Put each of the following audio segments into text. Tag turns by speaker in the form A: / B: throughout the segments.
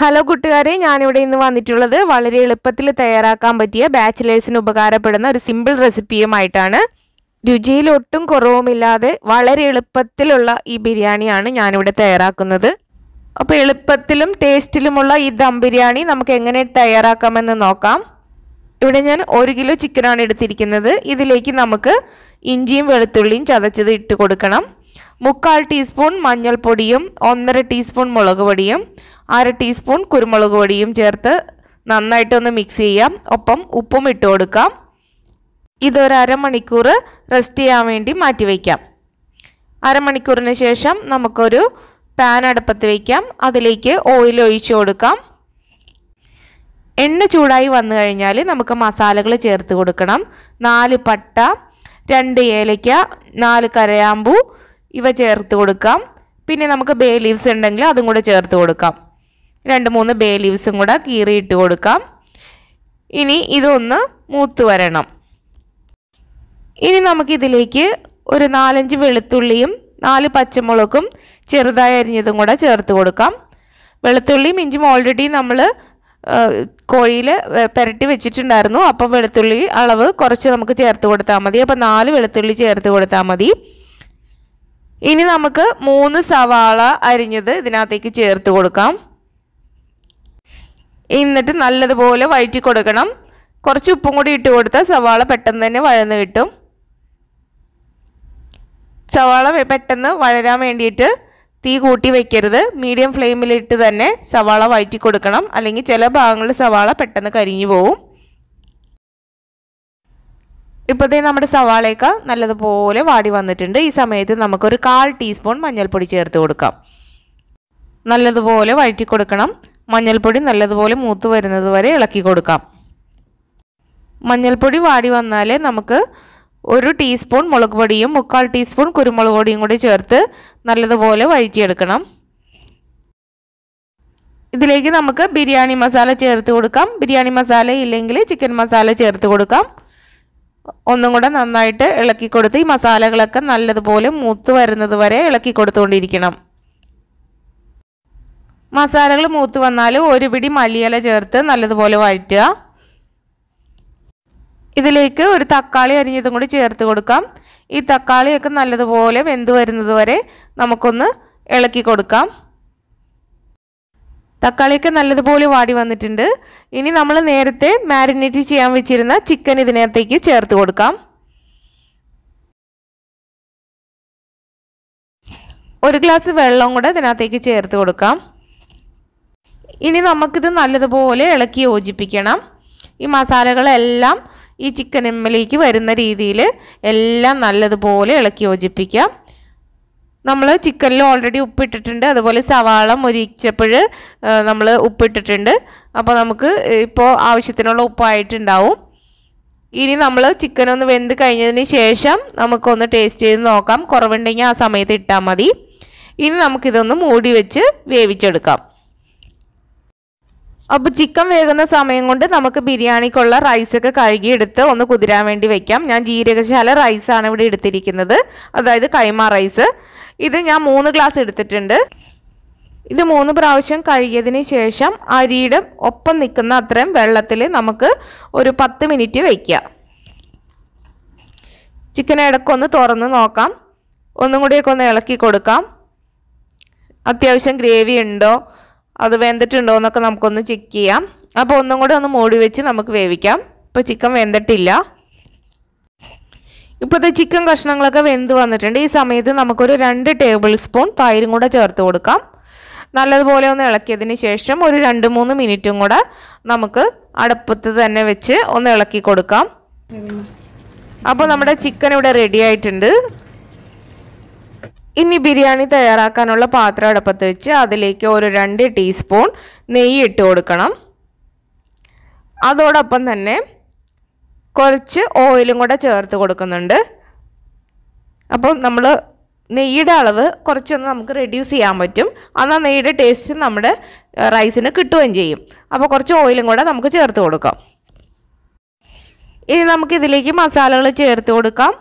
A: Hello കൂട്ടുകാരെ, ഞാനിവിടെ ഇന്ന് വന്നിട്ടുള്ളത് വളരെ എളുപ്പത്തിൽ തയ്യാറാക്കാൻ പറ്റിയ ബാച്ചിലേഴ്സിന് ഉപകാരപ്പെടുന്ന ഒരു സിമ്പിൾ റെസിപ്പിയുമായിട്ടാണ്. രുചിയിൽ ഒട്ടും കുറവുമില്ലാതെ വളരെ എളുപ്പത്തിലുള്ള ഈ ബിരിയാണിയാണ് ഞാനിവിടെ തയ്യാറാക്കുന്നത്. അപ്പോൾ എളുപ്പത്തിലും ടേസ്റ്റിലുമുള്ള ഈ ദം ബിരിയാണി നമുക്ക് എങ്ങനെ തയ്യാറാക്കാമെന്ന് നോക്കാം. ഇവിടെ ഞാൻ 1 കിലോ ചിക്കനാണ് എടുത്തിരിക്കുന്നത്. ഇതിലേക്ക് നമുക്ക് ഇഞ്ചിയും വെളുത്തുള്ളിയും ചതച്ചത് ഇട്ട് കൊടുക്കണം. 3/4 ടീസ്പൂൺ മഞ്ഞൾപ്പൊടിയും 1.5 ടീസ്പൂൺ മുളക് പൊടിയും 1/2 ടീസ്പൂൺ കുരുമുളക് പൊടിയും ചേർത്ത് നന്നായിട്ടൊന്ന് മിക്സ് ചെയ്യാം. ഒപ്പം ഉപ്പും ഇട്ട് കൊടുക്കാം. ഇതൊരു അരമണിക്കൂർ റെസ്റ്റ് ചെയ്യാൻ വേണ്ടി മാറ്റി വയ്ക്കാം. അരമണിക്കൂറിന് ശേഷം നമുക്കൊരു പാൻ അടുപ്പത്ത് വയ്ക്കാം. അതിലേക്ക് ഓയിൽ ഒഴിച്ചു കൊടുക്കാം. എണ്ണ ചൂടായി വന്നു കഴിഞ്ഞാൽ നമുക്ക് മസാലകൾ ചേർത്ത് കൊടുക്കണം. 4 പട്ട, 2 ഏലക്ക, 4 കരയാമ്പൂ ഇവ ചേർത്ത് കൊടുക്കാം. പിന്നെ നമുക്ക് ബേ ലീവ്സ് ഉണ്ടെങ്കിൽ അതും കൂടെ ചേർത്ത് കൊടുക്കാം. 2-3 ബേ ലീവ്സും കൂടെ കീറിയിട്ട് കൊടുക്കാം. ഇനി ഇതൊന്ന് മൂത്ത് വരണം. ഇനി നമുക്കിതിലേക്ക് ഒരു 4-5 വെളുത്തുള്ളിയും 4 പച്ചമുളകും ചെറുതായി അരിഞ്ഞതും കൂടെ ചേർത്ത് കൊടുക്കാം. വെളുത്തുള്ളിയും ഇഞ്ചും ഓൾറെഡി നമ്മൾ കോഴിയിൽ പുരട്ടി വെച്ചിട്ടുണ്ടായിരുന്നു. അപ്പോൾ വെളുത്തുള്ളി അളവ് കുറച്ച് നമുക്ക് ചേർത്ത് കൊടുത്താൽ മതി. അപ്പോൾ 4 വെളുത്തുള്ളി ചേർത്ത് കൊടുത്താൽ മതി. ഇനി നമുക്ക് 3 സവാള അരിഞ്ഞത് ഇതിനകത്തേക്ക് ചേർത്ത് കൊടുക്കാം. എന്നിട്ട് നല്ലതുപോലെ വഴറ്റി കൊടുക്കണം. കുറച്ച് ഉപ്പും കൂടി ഇട്ട് കൊടുത്താൽ സവാള പെട്ടെന്ന് തന്നെ വഴന്ന് കിട്ടും. സവാള പെട്ടെന്ന് വഴരാൻ വേണ്ടിയിട്ട് തീ കൂട്ടി വെക്കരുത്. മീഡിയം ഫ്ലെയിമിലിട്ട് തന്നെ സവാള വഴറ്റി കൊടുക്കണം. അല്ലെങ്കിൽ ചില ഭാഗങ്ങളിൽ സവാള പെട്ടെന്ന് കരിഞ്ഞു പോവും. ഇപ്പോഴത്തേ നമ്മുടെ സവാളയൊക്കെ നല്ലതുപോലെ വാടി വന്നിട്ടുണ്ട്. ഈ സമയത്ത് നമുക്കൊരു 1/4 ടീസ്പൂൺ മഞ്ഞൾപ്പൊടി ചേർത്ത് കൊടുക്കാം. നല്ലതുപോലെ വഴറ്റി കൊടുക്കണം. മഞ്ഞൾപ്പൊടി നല്ലതുപോലെ മൂത്ത് വരുന്നത് വരെ ഇളക്കി കൊടുക്കാം. മഞ്ഞൾപ്പൊടി വാടി വന്നാൽ നമുക്ക് 1 ടീസ്പൂൺ മുളക് പൊടിയും 3/4 ടീസ്പൂൺ കുരുമുളക് പൊടിയും കൂടി ചേർത്ത് നല്ലതുപോലെ വഴറ്റിയെടുക്കണം. ഇതിലേക്ക് നമുക്ക് ബിരിയാണി മസാല ചേർത്ത് കൊടുക്കാം. ബിരിയാണി മസാല ഇല്ലെങ്കിൽ ചിക്കൻ മസാല ചേർത്ത് കൊടുക്കാം. ഒന്നും കൂടെ നന്നായിട്ട് ഇളക്കി കൊടുത്ത് ഈ മസാലകളൊക്കെ നല്ലതുപോലെ മൂത്ത് വരുന്നത് വരെ ഇളക്കി കൊടുത്തുകൊണ്ടിരിക്കണം. മസാലകൾ മൂത്ത് വന്നാൽ 1 പിടി മല്ലിയില ചേർത്ത് നല്ലതുപോലെ വഴറ്റുക. ഇതിലേക്ക് ഒരു തക്കാളി അരിഞ്ഞതും കൂടി ചേർത്ത് കൊടുക്കാം. ഈ തക്കാളിയൊക്കെ നല്ലതുപോലെ വെന്ത് വരുന്നത് വരെ നമുക്കൊന്ന് ഇളക്കി കൊടുക്കാം. തക്കാളിയൊക്കെ നല്ലതുപോലെ വാടി വന്നിട്ടുണ്ട്. ഇനി നമ്മൾ നേരത്തെ മാരിനേറ്റ് ചെയ്യാൻ വെച്ചിരുന്ന ചിക്കൻ ഇതിനകത്തേക്ക് ചേർത്ത് കൊടുക്കാം. 1 ഗ്ലാസ് വെള്ളം കൂടെ ഇതിനകത്തേക്ക് ചേർത്ത് കൊടുക്കാം. ഇനി നമുക്കിത് നല്ലതുപോലെ ഇളക്കി യോജിപ്പിക്കണം. ഈ മസാലകളെല്ലാം ഈ ചിക്കൻ എമ്മലേക്ക് വരുന്ന രീതിയിൽ എല്ലാം നല്ലതുപോലെ ഇളക്കി യോജിപ്പിക്കാം. നമ്മൾ ചിക്കനിൽ ഓൾറെഡി ഉപ്പിട്ടിട്ടുണ്ട്. അതുപോലെ സവാള മുരിച്ചപ്പോൾ നമ്മൾ ഉപ്പിട്ടിട്ടുണ്ട്. അപ്പോൾ നമുക്ക് ഇപ്പോൾ ആവശ്യത്തിനുള്ള ഉപ്പായിട്ടുണ്ടാവും. ഇനി നമ്മൾ ചിക്കൻ ഒന്ന് വെന്ത് കഴിഞ്ഞതിന് ശേഷം നമുക്കൊന്ന് ടേസ്റ്റ് ചെയ്ത് നോക്കാം. കുറവുണ്ടെങ്കിൽ ആ സമയത്ത് ഇട്ടാൽ മതി. ഇനി നമുക്കിതൊന്ന് മൂടി വെച്ച് വേവിച്ചെടുക്കാം. അപ്പോൾ ചിക്കൻ വേകുന്ന സമയം കൊണ്ട് നമുക്ക് ബിരിയാണിക്കുള്ള റൈസൊക്കെ കഴുകിയെടുത്ത് ഒന്ന് കുതിരാൻ വേണ്ടി വെക്കാം. ഞാൻ ജീരകശാല റൈസാണ് ഇവിടെ എടുത്തിരിക്കുന്നത്, അതായത് കൈമ റൈസ്. ഇത് ഞാൻ 3 ഗ്ലാസ് എടുത്തിട്ടുണ്ട്. ഇത് 3 പ്രാവശ്യം കഴുകിയതിന് ശേഷം അരിയുടെ ഒപ്പം നിൽക്കുന്ന അത്രയും വെള്ളത്തിൽ നമുക്ക് ഒരു 10 മിനിറ്റ് വയ്ക്കാം. ചിക്കൻ ഇടയ്ക്കൊന്ന് തുറന്ന് നോക്കാം. ഒന്നും കൂടിയൊക്കെ ഒന്ന് ഇളക്കി കൊടുക്കാം. അത്യാവശ്യം ഗ്രേവി ഉണ്ടോ, അത് വെന്തിട്ടുണ്ടോ എന്നൊക്കെ നമുക്കൊന്ന് ചെക്ക് ചെയ്യാം. അപ്പോൾ ഒന്നും കൂടി ഒന്ന് മൂടി വെച്ച് നമുക്ക് വേവിക്കാം. ഇപ്പോൾ ചിക്കൻ വെന്തിട്ടില്ല. ഇപ്പോഴത്തെ ചിക്കൻ കഷ്ണങ്ങളൊക്കെ വെന്ത് വന്നിട്ടുണ്ട്. ഈ സമയത്ത് നമുക്കൊരു 2 ടേബിൾ സ്പൂൺ തൈരും കൂടെ ചേർത്ത് കൊടുക്കാം. നല്ലതുപോലെ ഒന്ന് ഇളക്കിയതിന് ശേഷം ഒരു 2-3 മിനിറ്റും കൂടെ നമുക്ക് അടുപ്പത്ത് തന്നെ വെച്ച് ഒന്ന് ഇളക്കി കൊടുക്കാം. അപ്പോൾ നമ്മുടെ ചിക്കൻ ഇവിടെ റെഡി ആയിട്ടുണ്ട്. ഇനി ബിരിയാണി തയ്യാറാക്കാനുള്ള പാത്രം അടുപ്പത്ത് വെച്ച് അതിലേക്ക് ഒരു 2 ടീസ്പൂൺ നെയ്യ് ഇട്ട് കൊടുക്കണം. അതോടൊപ്പം തന്നെ കുറച്ച് ഓയിലും കൂടെ ചേർത്ത് കൊടുക്കുന്നുണ്ട്. അപ്പോൾ നമ്മൾ നെയ്യുടെ അളവ് കുറച്ചൊന്ന് നമുക്ക് റെഡ്യൂസ് ചെയ്യാൻ പറ്റും. എന്നാൽ നെയ്യുടെ ടേസ്റ്റ് നമ്മുടെ റൈസിന് കിട്ടുകയും ചെയ്യും. അപ്പോൾ കുറച്ച് ഓയിലും കൂടെ നമുക്ക് ചേർത്ത് കൊടുക്കാം. ഇനി നമുക്കിതിലേക്ക് മസാലകൾ ചേർത്ത് കൊടുക്കാം.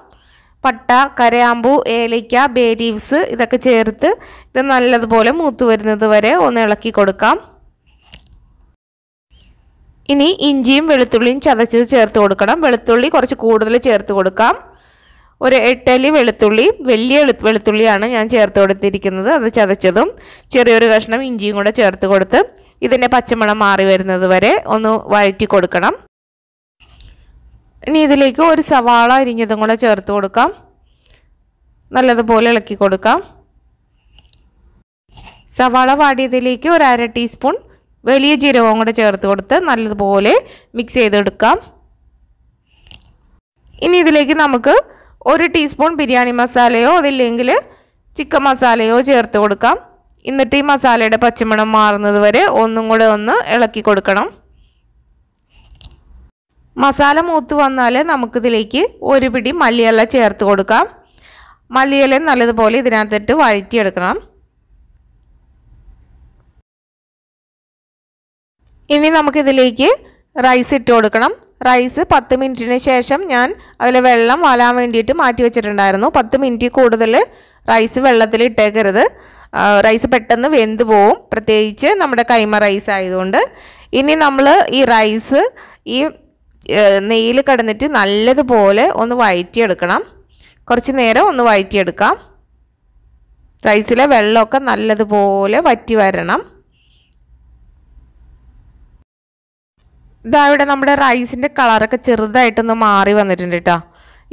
A: പട്ട, കരയാമ്പൂ, ഏലക്ക, ബേ ലീവ്സ് ഇതൊക്കെ ചേർത്ത് ഇത് നല്ലതുപോലെ മൂത്ത് വരുന്നത് വരെ ഒന്ന് ഇളക്കി കൊടുക്കാം. ഇനി ഇഞ്ചിയും വെളുത്തുള്ളിയും ചതച്ചത് ചേർത്ത് കൊടുക്കണം. വെളുത്തുള്ളി കുറച്ച് കൂടുതൽ ചേർത്ത് കൊടുക്കാം. ഒരു 8 അല്ലി വെളുത്തുള്ളി, വലിയ വെളുത്തുള്ളിയാണ് ഞാൻ ചേർത്ത് കൊടുത്തിരിക്കുന്നത്. അത് ചതച്ചതും ചെറിയൊരു കഷ്ണം ഇഞ്ചിയും കൂടെ ചേർത്ത് കൊടുത്ത് ഇതിൻ്റെ പച്ചമണം മാറി വരുന്നത് വരെ ഒന്ന് വഴറ്റി കൊടുക്കണം. ഇനി ഇതിലേക്ക് ഒരു സവാള അരിഞ്ഞതും കൂടെ ചേർത്ത് കൊടുക്കാം. നല്ലതുപോലെ ഇളക്കി കൊടുക്കാം. സവാള വാടിയതിലേക്ക് ഒരു 1/2 ടീസ്പൂൺ വലിയ ജീരകവും കൂടെ ചേർത്ത് കൊടുത്ത് നല്ലതുപോലെ മിക്സ് ചെയ്തെടുക്കാം. ഇനി ഇതിലേക്ക് നമുക്ക് 1 ടീസ്പൂൺ ബിരിയാണി മസാലയോ അതില്ലെങ്കിൽ ചിക്കൻ മസാലയോ ചേർത്ത് കൊടുക്കാം. എന്നിട്ട് ഈ മസാലയുടെ പച്ചമണം മാറുന്നത് വരെ ഒന്നും കൂടെ ഒന്ന് ഇളക്കി കൊടുക്കണം. മസാല മൂത്ത് വന്നാൽ നമുക്കിതിലേക്ക് ഒരു പിടി മല്ലിയില ചേർത്ത് കൊടുക്കാം. മല്ലിയില നല്ലതുപോലെ ഇതിനകത്തിട്ട് വഴറ്റിയെടുക്കണം. ഇനി നമുക്കിതിലേക്ക് റൈസ് ഇട്ട് കൊടുക്കണം. റൈസ് 10 മിനിറ്റിന് ശേഷം ഞാൻ അതിൽ വെള്ളം വാലാൻ വേണ്ടിയിട്ട് മാറ്റി വെച്ചിട്ടുണ്ടായിരുന്നു. 10 മിനിറ്റ് കൂടുതൽ റൈസ് വെള്ളത്തിൽ ഇട്ടേക്കരുത്. റൈസ് പെട്ടെന്ന് വെന്ത് പോവും, പ്രത്യേകിച്ച് നമ്മുടെ കൈമ റൈസ് ആയതുകൊണ്ട്. ഇനി നമ്മൾ ഈ റൈസ് ഈ നെയ്യിൽ കിടന്നിട്ട് നല്ലതുപോലെ ഒന്ന് വഴറ്റിയെടുക്കണം. കുറച്ച് നേരം ഒന്ന് വഴറ്റിയെടുക്കാം. റൈസിലെ വെള്ളമൊക്കെ നല്ലതുപോലെ വറ്റി വരണം. ഇതാ ഇവിടെ നമ്മുടെ റൈസിൻ്റെ കളറൊക്കെ ചെറുതായിട്ടൊന്ന് മാറി വന്നിട്ടുണ്ട് കേട്ടോ.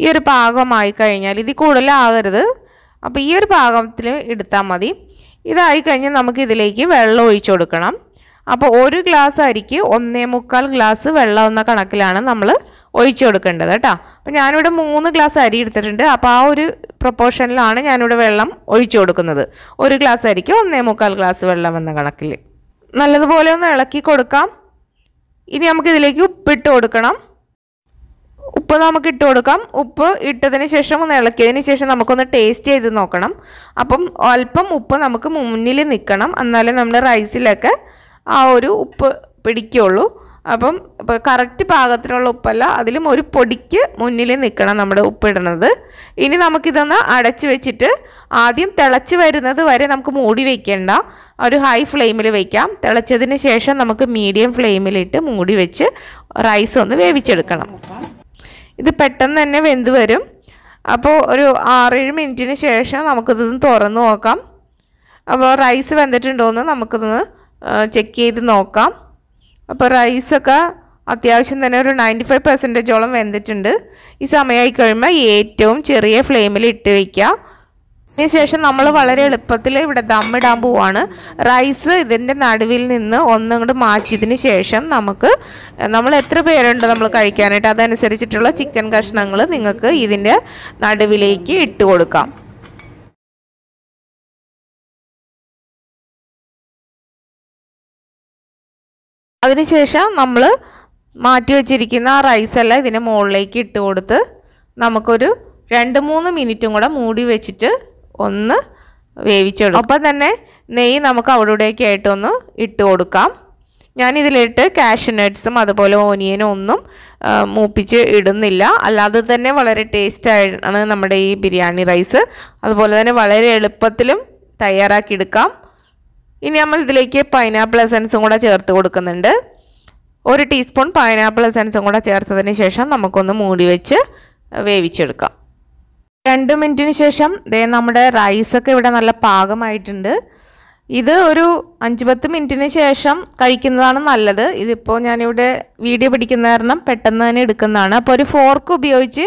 A: ഈ ഒരു പാകമായി കഴിഞ്ഞാൽ ഇത് കൂടുതലാകരുത്. അപ്പോൾ ഈ ഒരു പാകത്തിൽ എടുത്താൽ മതി. ഇതായി കഴിഞ്ഞാൽ നമുക്ക് ഇതിലേക്ക് വെള്ളം ഒഴിച്ചു കൊടുക്കണം. അപ്പോൾ 1 ഗ്ലാസ് അരിക്ക് 1.25 ഗ്ലാസ് വെള്ളം എന്ന കണക്കിലാണ് നമ്മൾ ഒഴിച്ചു കൊടുക്കേണ്ടത് കേട്ടോ. അപ്പോൾ ഞാനിവിടെ 3 ഗ്ലാസ് അരി എടുത്തിട്ടുണ്ട്. അപ്പോൾ ആ ഒരു പ്രൊപ്പോർഷനിലാണ് ഞാനിവിടെ വെള്ളം ഒഴിച്ചു കൊടുക്കുന്നത്. 1 ഗ്ലാസ് അരിക്ക് 1.25 ഗ്ലാസ് വെള്ളം എന്ന കണക്കിൽ നല്ലതുപോലെ ഒന്ന് ഇളക്കി കൊടുക്കാം. ഇനി നമുക്കിതിലേക്ക് ഉപ്പിട്ട് കൊടുക്കണം. ഉപ്പ് നമുക്ക് ഇട്ട് കൊടുക്കാം. ഉപ്പ് ഇട്ടതിന് ശേഷം ഒന്ന് ഇളക്കിയതിന് ശേഷം നമുക്കൊന്ന് ടേസ്റ്റ് ചെയ്ത് നോക്കണം. അപ്പം അല്പം ഉപ്പ് നമുക്ക് മുന്നിൽ നിൽക്കണം, എന്നാലേ നമ്മുടെ റൈസിലൊക്കെ ആ ഒരു ഉപ്പ് പിടിക്കുള്ളൂ. അപ്പം കറക്റ്റ് പാകത്തിനുള്ള ഉപ്പല്ല, അതിലും ഒരു പൊടിക്ക് മുന്നിൽ നിൽക്കണം നമ്മുടെ ഉപ്പിടുന്നത്. ഇനി നമുക്കിതൊന്ന് അടച്ചു വെച്ചിട്ട് ആദ്യം തിളച്ച് വരുന്നത് വരെ നമുക്ക് മൂടി വയ്ക്കേണ്ട, ഒരു ഹൈ ഫ്ലെയിമിൽ വയ്ക്കാം. തിളച്ചതിന് ശേഷം നമുക്ക് മീഡിയം ഫ്ലെയിമിലിട്ട് മൂടി വെച്ച് റൈസ് ഒന്ന് വേവിച്ചെടുക്കണം. ഇത് പെട്ടെന്ന് തന്നെ വെന്ത് വരും. അപ്പോൾ ഒരു 6-7 മിനിറ്റിന് ശേഷം നമുക്കിതൊന്ന് തുറന്ന് നോക്കാം. അപ്പോൾ റൈസ് വെന്തിട്ടുണ്ടോയെന്ന് നമുക്കിതൊന്ന് ചെക്ക് ചെയ്ത് നോക്കാം. അപ്പോൾ റൈസൊക്കെ അത്യാവശ്യം തന്നെ ഒരു 95% വെന്തിട്ടുണ്ട്. ഈ സമയമായി കഴിയുമ്പോൾ ഏറ്റവും ചെറിയ ഫ്ലെയിമിൽ ഇട്ട് വയ്ക്കുക. അതിനുശേഷം നമ്മൾ വളരെ എളുപ്പത്തിൽ ഇവിടെ ദമ്മിടാൻ പോവാണ്. റൈസ് ഇതിൻ്റെ നടുവിൽ നിന്ന് ഒന്നങ്ങോട്ട് മാറ്റിയതിന് ശേഷം നമ്മൾ എത്ര പേരുണ്ട് നമ്മൾ കഴിക്കാനായിട്ട് അതനുസരിച്ചിട്ടുള്ള ചിക്കൻ കഷ്ണങ്ങൾ നിങ്ങൾക്ക് ഇതിൻ്റെ നടുവിലേക്ക് ഇട്ട് കൊടുക്കാം. അതിനുശേഷം നമ്മൾ മാറ്റി വച്ചിരിക്കുന്ന റൈസെല്ലാം ഇതിൻ്റെ മുകളിലേക്ക് ഇട്ട് കൊടുത്ത് നമുക്കൊരു 2-3 മിനിറ്റും കൂടെ മൂടി വെച്ചിട്ട് ഒന്ന് വേവിച്ചെടുക്കും. അപ്പം തന്നെ നെയ്യ് നമുക്ക് അവിടെയൊക്കെ ആയിട്ടൊന്ന് ഇട്ട് കൊടുക്കാം. ഞാനിതിലിട്ട് കാഷ്യൂ നട്ട്സും അതുപോലെ ഓനിയനും ഒന്നും മൂപ്പിച്ച് ഇടുന്നില്ല. അല്ലാതെ തന്നെ വളരെ ടേസ്റ്റാണ് നമ്മുടെ ഈ ബിരിയാണി റൈസ്. അതുപോലെ തന്നെ വളരെ എളുപ്പത്തിലും തയ്യാറാക്കിയെടുക്കാം. ഇനി നമ്മൾ ഇതിലേക്ക് പൈനാപ്പിൾ എസൻസും കൂടെ ചേർത്ത് കൊടുക്കുന്നുണ്ട്. 1 ടീസ്പൂൺ പൈനാപ്പിൾ എസൻസും കൂടെ ചേർത്തതിന് ശേഷം നമുക്കൊന്ന് മൂടി വെച്ച് വേവിച്ചെടുക്കാം. 2 മിനിറ്റിന് ശേഷം നമ്മുടെ റൈസൊക്കെ ഇവിടെ നല്ല പാകമായിട്ടുണ്ട്. ഇത് ഒരു 5-10 മിനിറ്റിന് ശേഷം കഴിക്കുന്നതാണ് നല്ലത്. ഇതിപ്പോൾ ഞാനിവിടെ വീഡിയോ പിടിക്കുന്ന കാരണം പെട്ടെന്ന് തന്നെ എടുക്കുന്നതാണ്. അപ്പോൾ ഒരു ഫോർക്ക് ഉപയോഗിച്ച്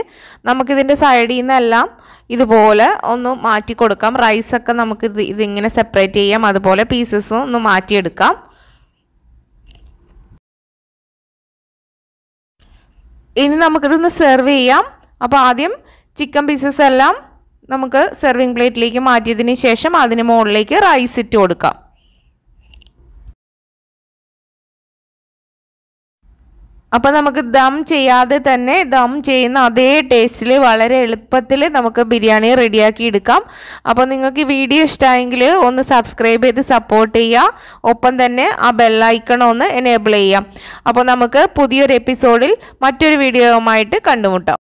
A: നമുക്കിതിൻ്റെ സൈഡിൽ നിന്നെല്ലാം ഇതുപോലെ ഒന്ന് മാറ്റി കൊടുക്കാം. റൈസൊക്കെ നമുക്ക് ഇതിങ്ങനെ സെപ്പറേറ്റ് ചെയ്യാം. അതുപോലെ പീസസും ഒന്ന് മാറ്റിയെടുക്കാം. ഇനി നമുക്കിതൊന്ന് സെർവ് ചെയ്യാം. അപ്പോൾ ആദ്യം ചിക്കൻ പീസസ് എല്ലാം നമുക്ക് സെർവിങ് പ്ലേറ്റിലേക്ക് മാറ്റിയതിന് ശേഷം അതിന് മുകളിലേക്ക് റൈസ് ഇട്ട് കൊടുക്കാം. അപ്പോൾ നമുക്ക് ദം ചെയ്യാതെ തന്നെ ദം ചെയ്യുന്ന അതേ ടേസ്റ്റിൽ വളരെ എളുപ്പത്തിൽ നമുക്ക് ബിരിയാണി റെഡിയാക്കി എടുക്കാം. അപ്പോൾ നിങ്ങൾക്ക് ഈ വീഡിയോ ഇഷ്ടമായെങ്കിൽ ഒന്ന് സബ്സ്ക്രൈബ് ചെയ്ത് സപ്പോർട്ട് ചെയ്യുക. ഒപ്പം തന്നെ ആ ബെല്ലൈക്കൺ ഒന്ന് എനേബിൾ ചെയ്യാം. അപ്പോൾ നമുക്ക് പുതിയൊരു എപ്പിസോഡിൽ മറ്റൊരു വീഡിയോയുമായിട്ട് കണ്ടുമുട്ടാം.